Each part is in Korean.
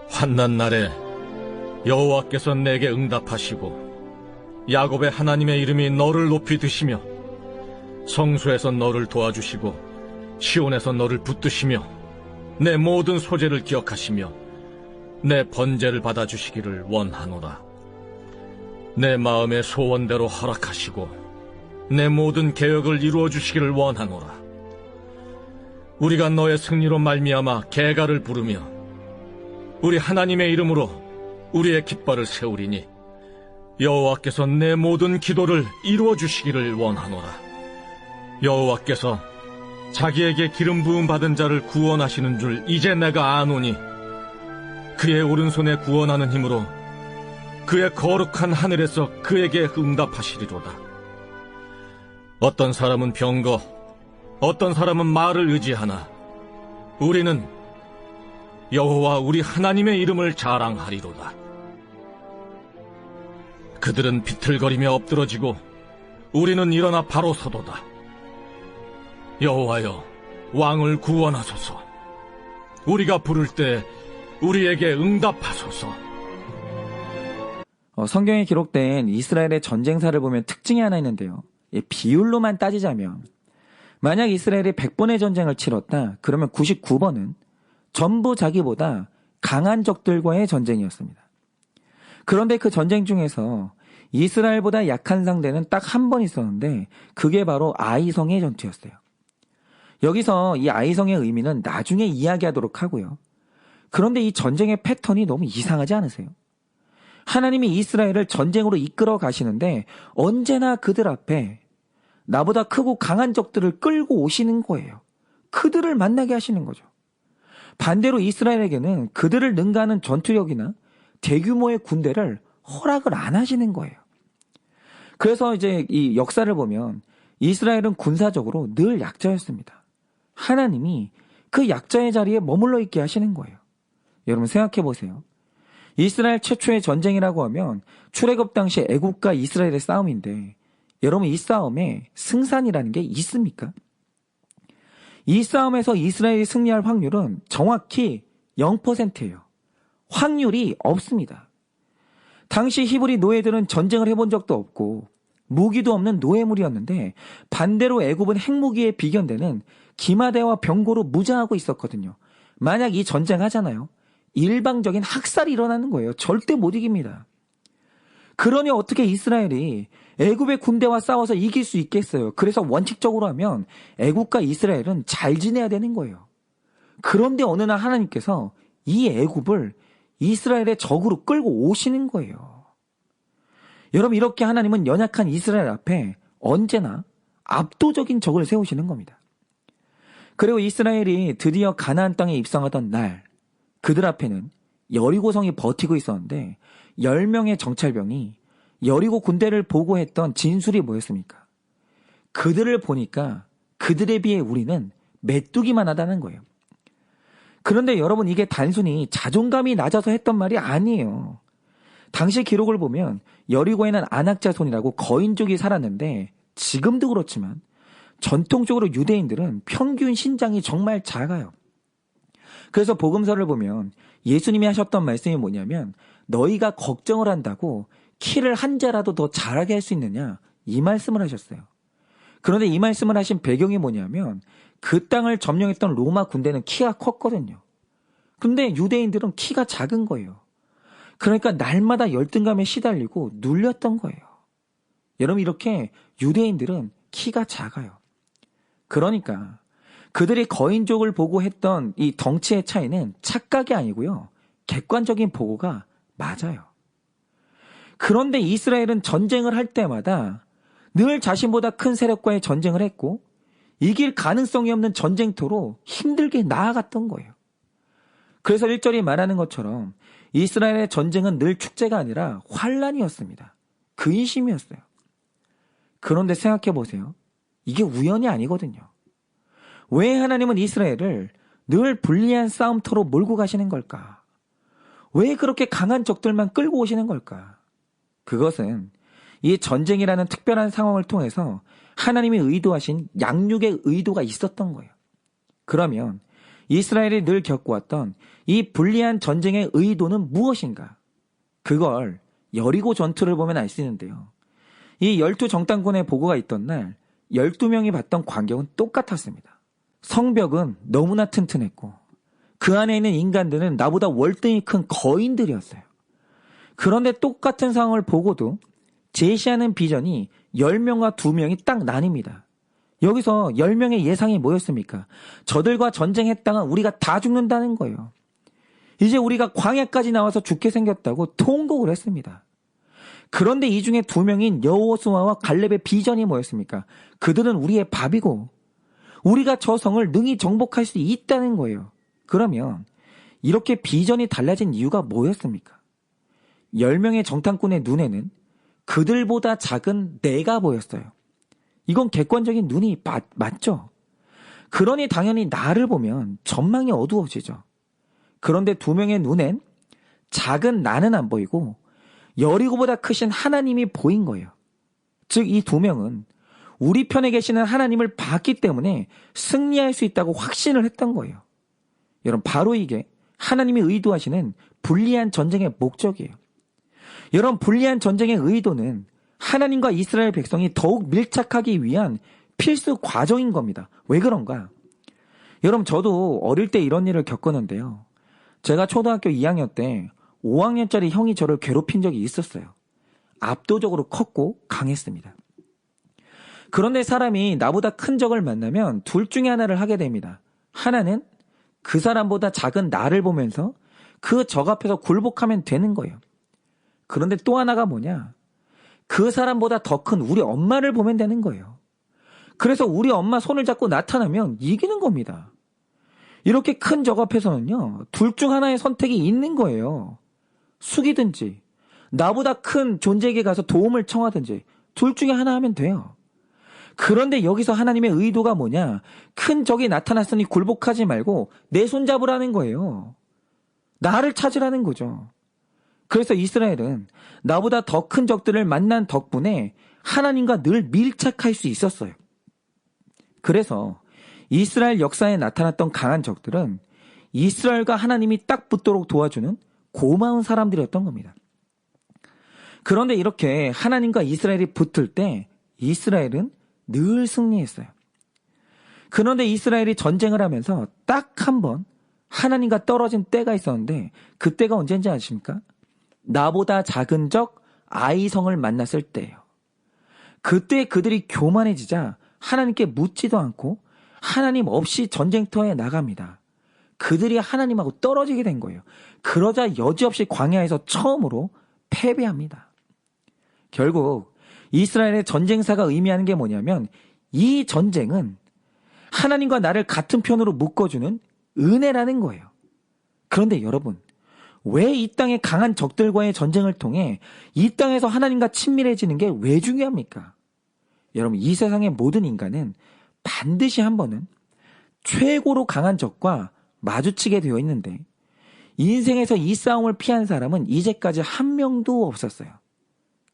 환난 날에 여호와께서 내게 응답하시고 야곱의 하나님의 이름이 너를 높이 드시며 성소에서 너를 도와주시고 시온에서 너를 붙드시며 내 모든 소재를 기억하시며 내 번제를 받아주시기를 원하노라. 내 마음의 소원대로 허락하시고 내 모든 계획을 이루어주시기를 원하노라. 우리가 너의 승리로 말미암아 계가를 부르며 우리 하나님의 이름으로 우리의 깃발을 세우리니 여호와께서 내 모든 기도를 이루어주시기를 원하노라. 여호와께서 자기에게 기름 부음 받은 자를 구원하시는 줄 이제 내가 아노니 그의 오른손에 구원하는 힘으로 그의 거룩한 하늘에서 그에게 응답하시리로다. 어떤 사람은 병거, 어떤 사람은 말을 의지하나 우리는 여호와 우리 하나님의 이름을 자랑하리로다. 그들은 비틀거리며 엎드러지고 우리는 일어나 바로 서도다. 여호와여, 왕을 구원하소서. 우리가 부를 때 우리에게 응답하소서. 성경에 기록된 이스라엘의 전쟁사를 보면 특징이 하나 있는데요. 비율로만 따지자면 만약 이스라엘이 100번의 전쟁을 치렀다, 그러면 99번은 전부 자기보다 강한 적들과의 전쟁이었습니다. 그런데 그 전쟁 중에서 이스라엘보다 약한 상대는 딱 한 번 있었는데 그게 바로 아이성의 전투였어요. 여기서 이 아이성의 의미는 나중에 이야기하도록 하고요. 그런데 이 전쟁의 패턴이 너무 이상하지 않으세요? 하나님이 이스라엘을 전쟁으로 이끌어 가시는데 언제나 그들 앞에 나보다 크고 강한 적들을 끌고 오시는 거예요. 그들을 만나게 하시는 거죠. 반대로 이스라엘에게는 그들을 능가하는 전투력이나 대규모의 군대를 허락을 안 하시는 거예요. 그래서 이제 이 역사를 보면 이스라엘은 군사적으로 늘 약자였습니다. 하나님이 그 약자의 자리에 머물러 있게 하시는 거예요. 여러분 생각해 보세요. 이스라엘 최초의 전쟁이라고 하면 출애굽 당시 애굽과 이스라엘의 싸움인데 여러분 이 싸움에 승산이라는 게 있습니까? 이 싸움에서 이스라엘이 승리할 확률은 정확히 0%예요. 확률이 없습니다. 당시 히브리 노예들은 전쟁을 해본 적도 없고 무기도 없는 노예물이었는데 반대로 애굽은 핵무기에 비견되는 기마대와 병고로 무장하고 있었거든요. 만약 이 전쟁하잖아요. 일방적인 학살이 일어나는 거예요. 절대 못 이깁니다. 그러니 어떻게 이스라엘이 애굽의 군대와 싸워서 이길 수 있겠어요? 그래서 원칙적으로 하면 애굽과 이스라엘은 잘 지내야 되는 거예요. 그런데 어느 날 하나님께서 이 애굽을 이스라엘의 적으로 끌고 오시는 거예요. 여러분 이렇게 하나님은 연약한 이스라엘 앞에 언제나 압도적인 적을 세우시는 겁니다. 그리고 이스라엘이 드디어 가나안 땅에 입성하던 날 그들 앞에는 여리고성이 버티고 있었는데 10명의 정찰병이 여리고 군대를 보고했던 진술이 뭐였습니까? 그들을 보니까 그들에 비해 우리는 메뚜기만 하다는 거예요. 그런데 여러분 이게 단순히 자존감이 낮아서 했던 말이 아니에요. 당시 기록을 보면 여리고에는 안악자손이라고 거인족이 살았는데 지금도 그렇지만 전통적으로 유대인들은 평균 신장이 정말 작아요. 그래서 복음서를 보면 예수님이 하셨던 말씀이 뭐냐면 너희가 걱정을 한다고 키를 한 자라도 더 자라게 할 수 있느냐 이 말씀을 하셨어요. 그런데 이 말씀을 하신 배경이 뭐냐면 그 땅을 점령했던 로마 군대는 키가 컸거든요. 근데 유대인들은 키가 작은 거예요. 그러니까 날마다 열등감에 시달리고 눌렸던 거예요. 여러분 이렇게 유대인들은 키가 작아요. 그러니까 그들이 거인족을 보고 했던 이 덩치의 차이는 착각이 아니고요. 객관적인 보고가 맞아요. 그런데 이스라엘은 전쟁을 할 때마다 늘 자신보다 큰 세력과의 전쟁을 했고 이길 가능성이 없는 전쟁터로 힘들게 나아갔던 거예요. 그래서 1절이 말하는 것처럼 이스라엘의 전쟁은 늘 축제가 아니라 환란이었습니다. 근심이었어요. 그런데 생각해 보세요. 이게 우연이 아니거든요. 왜 하나님은 이스라엘을 늘 불리한 싸움터로 몰고 가시는 걸까? 왜 그렇게 강한 적들만 끌고 오시는 걸까? 그것은 이 전쟁이라는 특별한 상황을 통해서 하나님이 의도하신 양육의 의도가 있었던 거예요. 그러면 이스라엘이 늘 겪어왔던 이 불리한 전쟁의 의도는 무엇인가? 그걸 여리고 전투를 보면 알 수 있는데요. 이 12정탐꾼의 보고가 있던 날 12명이 봤던 광경은 똑같았습니다. 성벽은 너무나 튼튼했고 그 안에 있는 인간들은 나보다 월등히 큰 거인들이었어요. 그런데 똑같은 상황을 보고도 제시하는 비전이 10명과 2명이 딱 나뉩니다. 여기서 10명의 예상이 뭐였습니까? 저들과 전쟁했다가 우리가 다 죽는다는 거예요. 이제 우리가 광야까지 나와서 죽게 생겼다고 통곡을 했습니다. 그런데 이 중에 2명인 여호수아와 갈렙의 비전이 뭐였습니까? 그들은 우리의 밥이고 우리가 저 성을 능히 정복할 수 있다는 거예요. 그러면 이렇게 비전이 달라진 이유가 뭐였습니까? 10명의 정탐꾼의 눈에는 그들보다 작은 내가 보였어요. 이건 객관적인 눈이 맞죠? 그러니 당연히 나를 보면 전망이 어두워지죠. 그런데 2명의 눈엔 작은 나는 안 보이고 여리고보다 크신 하나님이 보인 거예요. 즉 이 2명은 우리 편에 계시는 하나님을 봤기 때문에 승리할 수 있다고 확신을 했던 거예요. 여러분 바로 이게 하나님이 의도하시는 불리한 전쟁의 목적이에요. 여러분 불리한 전쟁의 의도는 하나님과 이스라엘 백성이 더욱 밀착하기 위한 필수 과정인 겁니다. 왜 그런가? 여러분 저도 어릴 때 이런 일을 겪었는데요. 제가 초등학교 2학년 때 5학년짜리 형이 저를 괴롭힌 적이 있었어요. 압도적으로 컸고 강했습니다. 그런데 사람이 나보다 큰 적을 만나면 둘 중에 하나를 하게 됩니다. 하나는 그 사람보다 작은 나를 보면서 그 적 앞에서 굴복하면 되는 거예요. 그런데 또 하나가 뭐냐? 그 사람보다 더 큰 우리 엄마를 보면 되는 거예요. 그래서 우리 엄마 손을 잡고 나타나면 이기는 겁니다. 이렇게 큰 적 앞에서는요, 둘 중 하나의 선택이 있는 거예요. 숙이든지, 나보다 큰 존재에게 가서 도움을 청하든지, 둘 중에 하나 하면 돼요. 그런데 여기서 하나님의 의도가 뭐냐? 큰 적이 나타났으니 굴복하지 말고 내 손 잡으라는 거예요. 나를 찾으라는 거죠. 그래서 이스라엘은 나보다 더 큰 적들을 만난 덕분에 하나님과 늘 밀착할 수 있었어요. 그래서 이스라엘 역사에 나타났던 강한 적들은 이스라엘과 하나님이 딱 붙도록 도와주는 고마운 사람들이었던 겁니다. 그런데 이렇게 하나님과 이스라엘이 붙을 때 이스라엘은 늘 승리했어요. 그런데 이스라엘이 전쟁을 하면서 딱 한 번 하나님과 떨어진 때가 있었는데 그때가 언제인지 아십니까? 나보다 작은 적 아이성을 만났을 때예요. 그때 그들이 교만해지자 하나님께 묻지도 않고 하나님 없이 전쟁터에 나갑니다. 그들이 하나님하고 떨어지게 된 거예요. 그러자 여지없이 광야에서 처음으로 패배합니다. 결국 이스라엘의 전쟁사가 의미하는 게 뭐냐면 이 전쟁은 하나님과 나를 같은 편으로 묶어주는 은혜라는 거예요. 그런데 여러분, 왜 이 땅의 강한 적들과의 전쟁을 통해 이 땅에서 하나님과 친밀해지는 게 왜 중요합니까? 여러분, 이 세상의 모든 인간은 반드시 한 번은 최고로 강한 적과 마주치게 되어 있는데 인생에서 이 싸움을 피한 사람은 이제까지 한 명도 없었어요.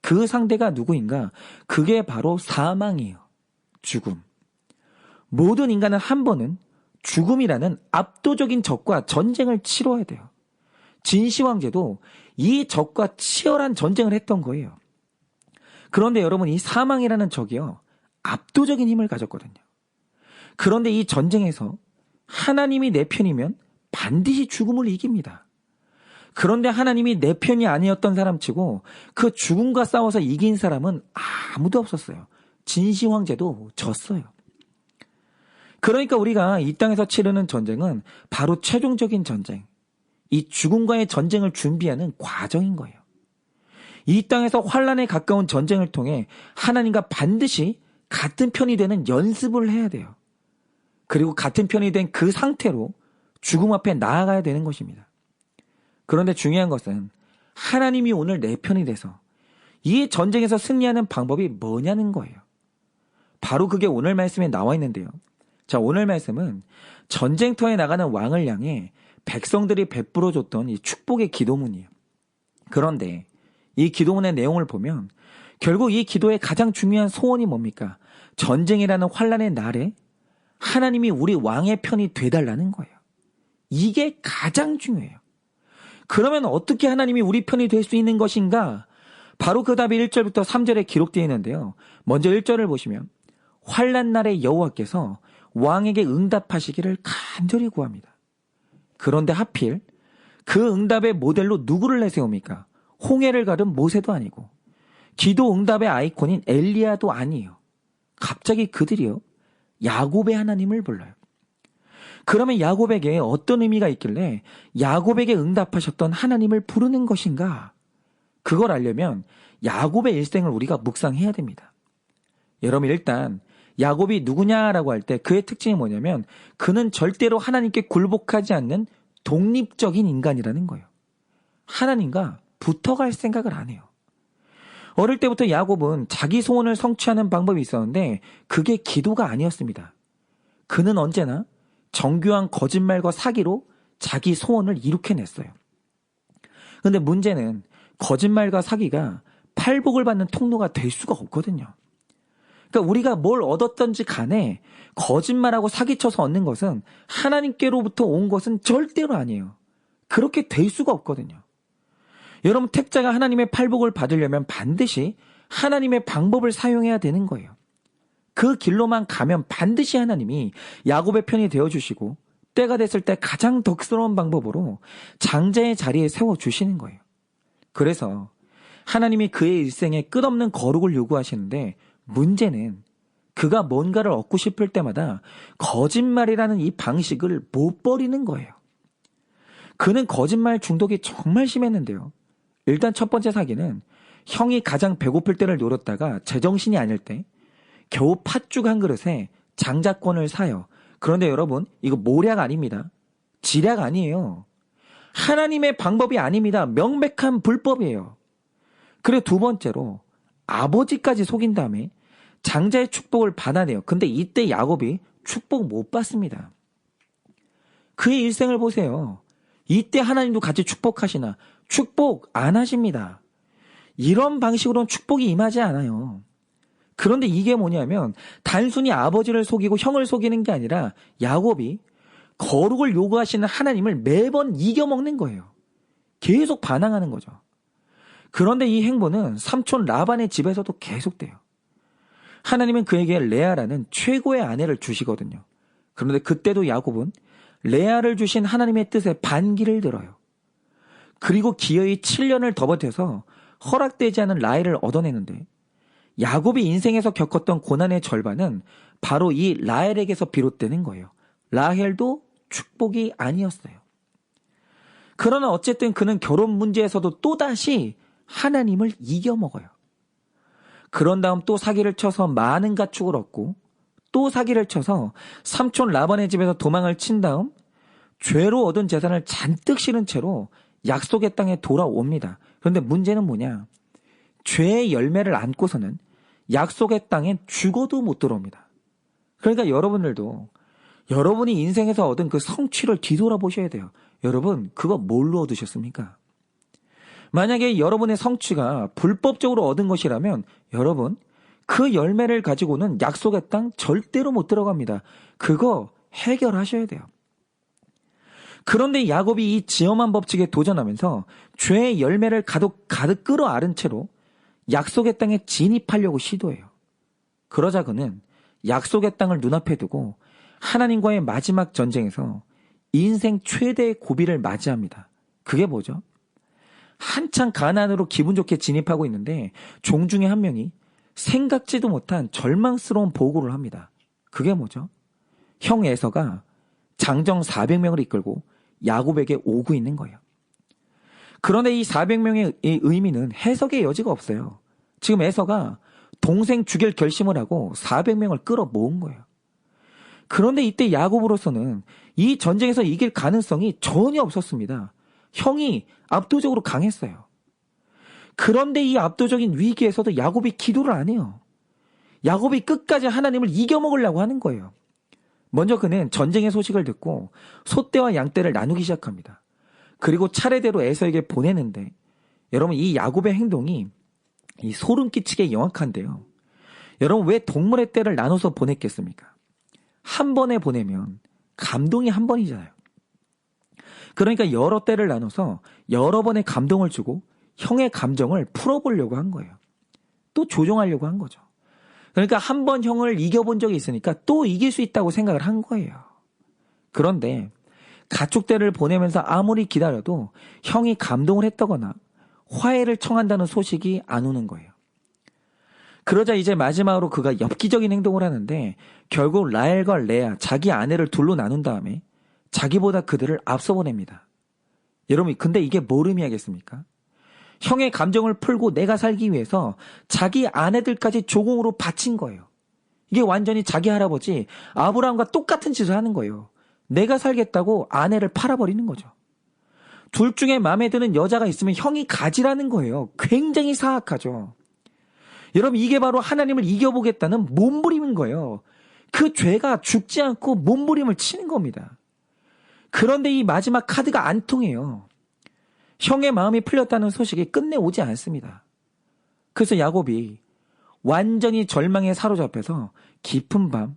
그 상대가 누구인가? 그게 바로 사망이에요. 죽음. 모든 인간은 한 번은 죽음이라는 압도적인 적과 전쟁을 치러야 돼요. 진시황제도 이 적과 치열한 전쟁을 했던 거예요. 그런데 여러분, 이 사망이라는 적이요, 압도적인 힘을 가졌거든요. 그런데 이 전쟁에서 하나님이 내 편이면 반드시 죽음을 이깁니다. 그런데 하나님이 내 편이 아니었던 사람치고 그 죽음과 싸워서 이긴 사람은 아무도 없었어요. 진시황제도 졌어요. 그러니까 우리가 이 땅에서 치르는 전쟁은 바로 최종적인 전쟁, 이 죽음과의 전쟁을 준비하는 과정인 거예요. 이 땅에서 환란에 가까운 전쟁을 통해 하나님과 반드시 같은 편이 되는 연습을 해야 돼요. 그리고 같은 편이 된 그 상태로 죽음 앞에 나아가야 되는 것입니다. 그런데 중요한 것은 하나님이 오늘 내 편이 돼서 이 전쟁에서 승리하는 방법이 뭐냐는 거예요. 바로 그게 오늘 말씀에 나와 있는데요. 자, 오늘 말씀은 전쟁터에 나가는 왕을 향해 백성들이 베풀어줬던 이 축복의 기도문이에요. 그런데 이 기도문의 내용을 보면 결국 이 기도의 가장 중요한 소원이 뭡니까? 전쟁이라는 환란의 날에 하나님이 우리 왕의 편이 돼달라는 거예요. 이게 가장 중요해요. 그러면 어떻게 하나님이 우리 편이 될 수 있는 것인가? 바로 그 답이 1절부터 3절에 기록되어 있는데요. 먼저 1절을 보시면 환난 날에 여호와께서 왕에게 응답하시기를 간절히 구합니다. 그런데 하필 그 응답의 모델로 누구를 내세웁니까? 홍해를 가른 모세도 아니고 기도 응답의 아이콘인 엘리야도 아니에요. 갑자기 그들이요, 야곱의 하나님을 불러요. 그러면 야곱에게 어떤 의미가 있길래 야곱에게 응답하셨던 하나님을 부르는 것인가? 그걸 알려면 야곱의 일생을 우리가 묵상해야 됩니다. 여러분, 일단 야곱이 누구냐라고 할 때 그의 특징이 뭐냐면 그는 절대로 하나님께 굴복하지 않는 독립적인 인간이라는 거예요. 하나님과 붙어갈 생각을 안 해요. 어릴 때부터 야곱은 자기 소원을 성취하는 방법이 있었는데 그게 기도가 아니었습니다. 그는 언제나 정교한 거짓말과 사기로 자기 소원을 이룩해냈어요. 그런데 문제는 거짓말과 사기가 팔복을 받는 통로가 될 수가 없거든요. 그러니까 우리가 뭘 얻었든지 간에 거짓말하고 사기쳐서 얻는 것은 하나님께로부터 온 것은 절대로 아니에요. 그렇게 될 수가 없거든요. 여러분, 택자가 하나님의 팔복을 받으려면 반드시 하나님의 방법을 사용해야 되는 거예요. 그 길로만 가면 반드시 하나님이 야곱의 편이 되어주시고 때가 됐을 때 가장 덕스러운 방법으로 장자의 자리에 세워주시는 거예요. 그래서 하나님이 그의 일생에 끝없는 거룩을 요구하시는데 문제는 그가 뭔가를 얻고 싶을 때마다 거짓말이라는 이 방식을 못 버리는 거예요. 그는 거짓말 중독이 정말 심했는데요. 일단 첫 번째 사기는 형이 가장 배고플 때를 노렸다가 제정신이 아닐 때 겨우 팥죽 한 그릇에 장자권을 사요. 그런데 여러분, 이거 모략 아닙니다. 지략 아니에요. 하나님의 방법이 아닙니다. 명백한 불법이에요. 그리고 두 번째로 아버지까지 속인 다음에 장자의 축복을 받아내요. 근데 이때 야곱이 축복 못 받습니다. 그의 일생을 보세요. 이때 하나님도 같이 축복하시나? 축복 안 하십니다. 이런 방식으로는 축복이 임하지 않아요. 그런데 이게 뭐냐면 단순히 아버지를 속이고 형을 속이는 게 아니라 야곱이 거룩을 요구하시는 하나님을 매번 이겨먹는 거예요. 계속 반항하는 거죠. 그런데 이 행보는 삼촌 라반의 집에서도 계속돼요. 하나님은 그에게 레아라는 최고의 아내를 주시거든요. 그런데 그때도 야곱은 레아를 주신 하나님의 뜻에 반기를 들어요. 그리고 기어이 7년을 더 버텨서 허락되지 않은 라헬을 얻어내는데 야곱이 인생에서 겪었던 고난의 절반은 바로 이 라헬에게서 비롯되는 거예요. 라헬도 축복이 아니었어요. 그러나 어쨌든 그는 결혼 문제에서도 또다시 하나님을 이겨먹어요. 그런 다음 또 사기를 쳐서 많은 가축을 얻고 또 사기를 쳐서 삼촌 라반의 집에서 도망을 친 다음 죄로 얻은 재산을 잔뜩 실은 채로 약속의 땅에 돌아옵니다. 그런데 문제는 뭐냐? 죄의 열매를 안고서는 약속의 땅에 죽어도 못 들어옵니다. 그러니까 여러분들도 여러분이 인생에서 얻은 그 성취를 뒤돌아보셔야 돼요. 여러분, 그거 뭘로 얻으셨습니까? 만약에 여러분의 성취가 불법적으로 얻은 것이라면 여러분, 그 열매를 가지고는 약속의 땅 절대로 못 들어갑니다. 그거 해결하셔야 돼요. 그런데 야곱이 이 지엄한 법칙에 도전하면서 죄의 열매를 가득 끌어안은 채로 약속의 땅에 진입하려고 시도해요. 그러자 그는 약속의 땅을 눈앞에 두고 하나님과의 마지막 전쟁에서 인생 최대의 고비를 맞이합니다. 그게 뭐죠? 한창 가나안으로 기분 좋게 진입하고 있는데 종 중에 한 명이 생각지도 못한 절망스러운 보고를 합니다. 그게 뭐죠? 형 에서가 장정 400명을 이끌고 야곱에게 오고 있는 거예요. 그런데 이 400명의 의미는 해석의 여지가 없어요. 지금 에서가 동생 죽일 결심을 하고 400명을 끌어 모은 거예요. 그런데 이때 야곱으로서는 이 전쟁에서 이길 가능성이 전혀 없었습니다. 형이 압도적으로 강했어요. 그런데 이 압도적인 위기에서도 야곱이 기도를 안 해요. 야곱이 끝까지 하나님을 이겨먹으려고 하는 거예요. 먼저 그는 전쟁의 소식을 듣고 소떼와 양떼를 나누기 시작합니다. 그리고 차례대로 에서에게 보내는데 여러분, 이 야곱의 행동이 이 소름 끼치게 영악한데요. 여러분, 왜 동물의 떼를 나눠서 보냈겠습니까? 한 번에 보내면 감동이 한 번이잖아요. 그러니까 여러 때를 나눠서 여러 번의 감동을 주고 형의 감정을 풀어보려고 한 거예요. 또 조정하려고 한 거죠. 그러니까 한 번 형을 이겨본 적이 있으니까 또 이길 수 있다고 생각을 한 거예요. 그런데 가축대를 보내면서 아무리 기다려도 형이 감동을 했다거나 화해를 청한다는 소식이 안 오는 거예요. 그러자 이제 마지막으로 그가 엽기적인 행동을 하는데 결국 라헬과 레아, 자기 아내를 둘로 나눈 다음에 자기보다 그들을 앞서 보냅니다. 여러분, 근데 이게 뭘 의미하겠습니까? 형의 감정을 풀고 내가 살기 위해서 자기 아내들까지 조공으로 바친 거예요. 이게 완전히 자기 할아버지 아브라함과 똑같은 짓을 하는 거예요. 내가 살겠다고 아내를 팔아버리는 거죠. 둘 중에 마음에 드는 여자가 있으면 형이 가지라는 거예요. 굉장히 사악하죠. 여러분, 이게 바로 하나님을 이겨보겠다는 몸부림인 거예요. 그 죄가 죽지 않고 몸부림을 치는 겁니다. 그런데 이 마지막 카드가 안 통해요. 형의 마음이 풀렸다는 소식이 끝내 오지 않습니다. 그래서 야곱이 완전히 절망에 사로잡혀서 깊은 밤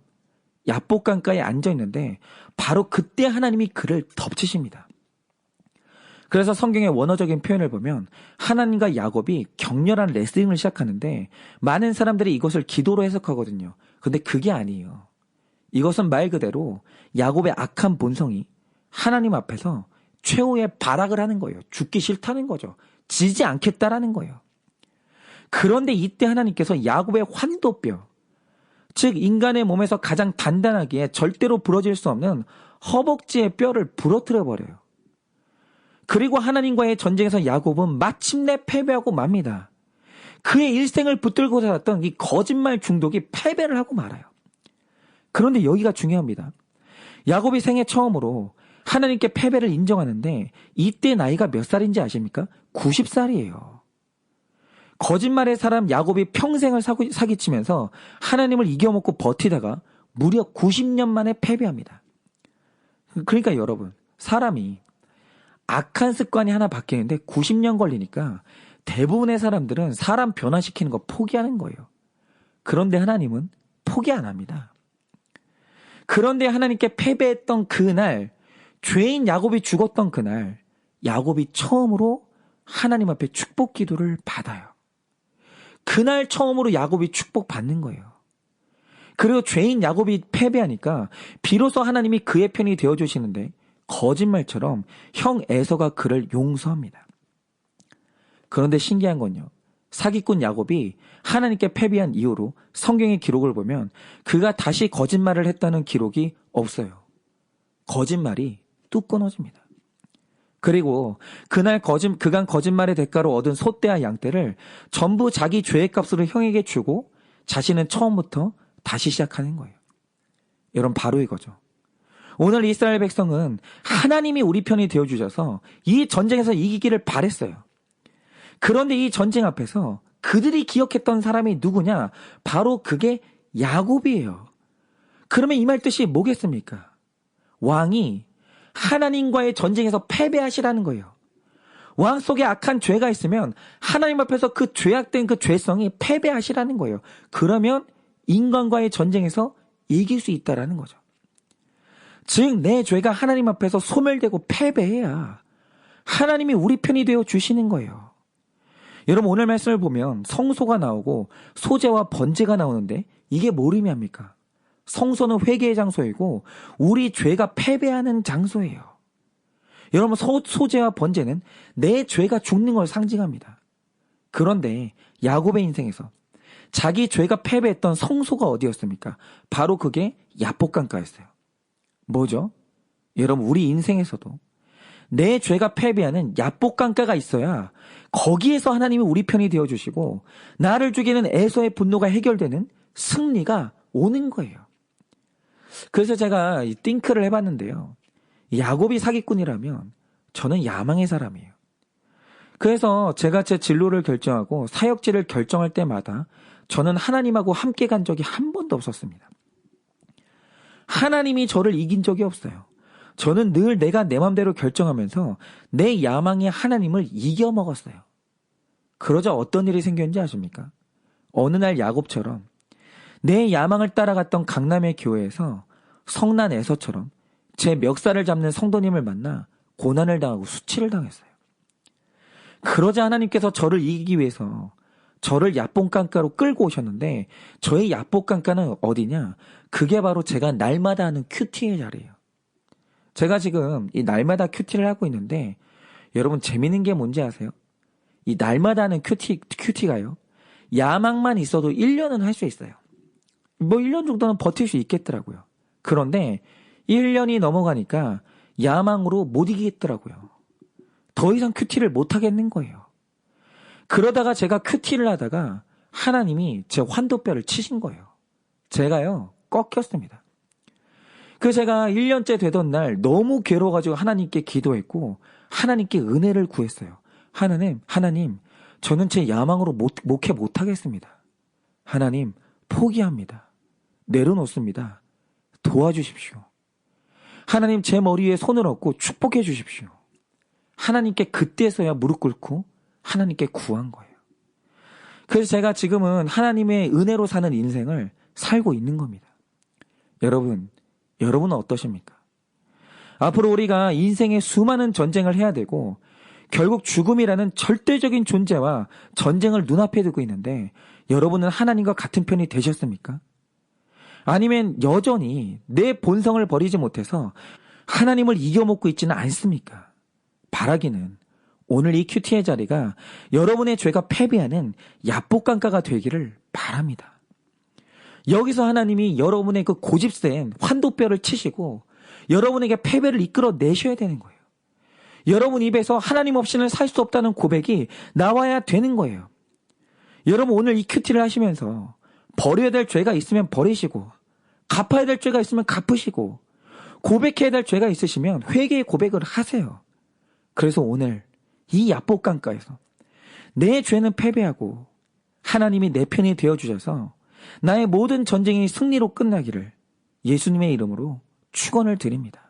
야복강가에 앉아있는데 바로 그때 하나님이 그를 덮치십니다. 그래서 성경의 원어적인 표현을 보면 하나님과 야곱이 격렬한 레슬링을 시작하는데 많은 사람들이 이것을 기도로 해석하거든요. 근데 그게 아니에요. 이것은 말 그대로 야곱의 악한 본성이 하나님 앞에서 최후의 발악을 하는 거예요. 죽기 싫다는 거죠. 지지 않겠다라는 거예요. 그런데 이때 하나님께서 야곱의 환도뼈, 즉 인간의 몸에서 가장 단단하기에 절대로 부러질 수 없는 허벅지의 뼈를 부러뜨려 버려요. 그리고 하나님과의 전쟁에서 야곱은 마침내 패배하고 맙니다. 그의 일생을 붙들고 살았던 이 거짓말 중독이 패배를 하고 말아요. 그런데 여기가 중요합니다. 야곱이 생애 처음으로 하나님께 패배를 인정하는데 이때 나이가 몇 살인지 아십니까? 90살이에요. 거짓말의 사람 야곱이 평생을 사기치면서 하나님을 이겨먹고 버티다가 무려 90년 만에 패배합니다. 그러니까 여러분, 사람이 악한 습관이 하나 바뀌는데 90년 걸리니까 대부분의 사람들은 사람 변화시키는 거 포기하는 거예요. 그런데 하나님은 포기 안 합니다. 그런데 하나님께 패배했던 그날, 죄인 야곱이 죽었던 그날, 야곱이 처음으로 하나님 앞에 축복 기도를 받아요. 그날 처음으로 야곱이 축복받는 거예요. 그리고 죄인 야곱이 패배하니까 비로소 하나님이 그의 편이 되어주시는데 거짓말처럼 형 에서가 그를 용서합니다. 그런데 신기한 건요. 사기꾼 야곱이 하나님께 패배한 이후로 성경의 기록을 보면 그가 다시 거짓말을 했다는 기록이 없어요. 거짓말이 뚝 끊어집니다. 그리고 그간 거짓말의 대가로 얻은 소떼와 양떼를 전부 자기 죄의 값으로 형에게 주고 자신은 처음부터 다시 시작하는 거예요. 여러분, 바로 이거죠. 오늘 이스라엘 백성은 하나님이 우리 편이 되어주셔서 이 전쟁에서 이기기를 바랬어요. 그런데 이 전쟁 앞에서 그들이 기억했던 사람이 누구냐? 바로 그게 야곱이에요. 그러면 이 말 뜻이 뭐겠습니까? 왕이 하나님과의 전쟁에서 패배하시라는 거예요. 왕 속에 악한 죄가 있으면 하나님 앞에서 그 죄악된 그 죄성이 패배하시라는 거예요. 그러면 인간과의 전쟁에서 이길 수 있다라는 거죠. 즉 내 죄가 하나님 앞에서 소멸되고 패배해야 하나님이 우리 편이 되어 주시는 거예요. 여러분, 오늘 말씀을 보면 성소가 나오고 소제와 번제가 나오는데 이게 뭘 의미합니까? 성소는 회개의 장소이고 우리 죄가 패배하는 장소예요. 여러분, 소제와 번제는 내 죄가 죽는 걸 상징합니다. 그런데 야곱의 인생에서 자기 죄가 패배했던 성소가 어디였습니까? 바로 그게 야복강가였어요. 뭐죠? 여러분, 우리 인생에서도 내 죄가 패배하는 야복강가가 있어야 거기에서 하나님이 우리 편이 되어주시고 나를 죽이는 에서의 분노가 해결되는 승리가 오는 거예요. 그래서 제가 띵크를 해봤는데요. 야곱이 사기꾼이라면 저는 야망의 사람이에요. 그래서 제가 제 진로를 결정하고 사역지를 결정할 때마다 저는 하나님하고 함께 간 적이 한 번도 없었습니다. 하나님이 저를 이긴 적이 없어요. 저는 늘 내가 내 맘대로 결정하면서 내 야망이 하나님을 이겨먹었어요. 그러자 어떤 일이 생겼는지 아십니까? 어느 날 야곱처럼 내 야망을 따라갔던 강남의 교회에서 성난 에서처럼 제 멱살을 잡는 성도님을 만나 고난을 당하고 수치를 당했어요. 그러자 하나님께서 저를 이기기 위해서 저를 야뽕강가로 끌고 오셨는데 저의 야뽕강가는 어디냐? 그게 바로 제가 날마다 하는 큐티의 자리예요. 제가 지금 이 날마다 큐티를 하고 있는데 여러분 재밌는 게 뭔지 아세요? 이 날마다 하는 큐티가요. 야망만 있어도 1년은 할 수 있어요. 뭐 1년 정도는 버틸 수 있겠더라고요. 그런데 1년이 넘어가니까 야망으로 못 이기겠더라고요. 더 이상 큐티를 못 하겠는 거예요. 그러다가 제가 큐티를 하다가 하나님이 제 환도뼈를 치신 거예요. 제가요 꺾였습니다. 그 제가 1년째 되던 날 너무 괴로워가지고 하나님께 기도했고 하나님께 은혜를 구했어요. 하나님, 저는 제 야망으로 목회 못하겠습니다. 하나님, 포기합니다. 내려놓습니다. 도와주십시오. 하나님, 제 머리 위에 손을 얹고 축복해 주십시오. 하나님께 그때서야 무릎 꿇고 하나님께 구한 거예요. 그래서 제가 지금은 하나님의 은혜로 사는 인생을 살고 있는 겁니다. 여러분은 어떠십니까? 앞으로 우리가 인생의 수많은 전쟁을 해야 되고 결국 죽음이라는 절대적인 존재와 전쟁을 눈앞에 두고 있는데 여러분은 하나님과 같은 편이 되셨습니까? 아니면 여전히 내 본성을 버리지 못해서 하나님을 이겨먹고 있지는 않습니까? 바라기는 오늘 이 큐티의 자리가 여러분의 죄가 패배하는 야복강가가 되기를 바랍니다. 여기서 하나님이 여러분의 그 고집센 환도뼈를 치시고 여러분에게 패배를 이끌어내셔야 되는 거예요. 여러분 입에서 하나님 없이는 살 수 없다는 고백이 나와야 되는 거예요. 여러분 오늘 이 큐티를 하시면서 버려야 될 죄가 있으면 버리시고 갚아야 될 죄가 있으면 갚으시고 고백해야 될 죄가 있으시면 회개의 고백을 하세요. 그래서 오늘 이 야복강가에서 내 죄는 패배하고 하나님이 내 편이 되어주셔서 나의 모든 전쟁이 승리로 끝나기를 예수님의 이름으로 축원을 드립니다.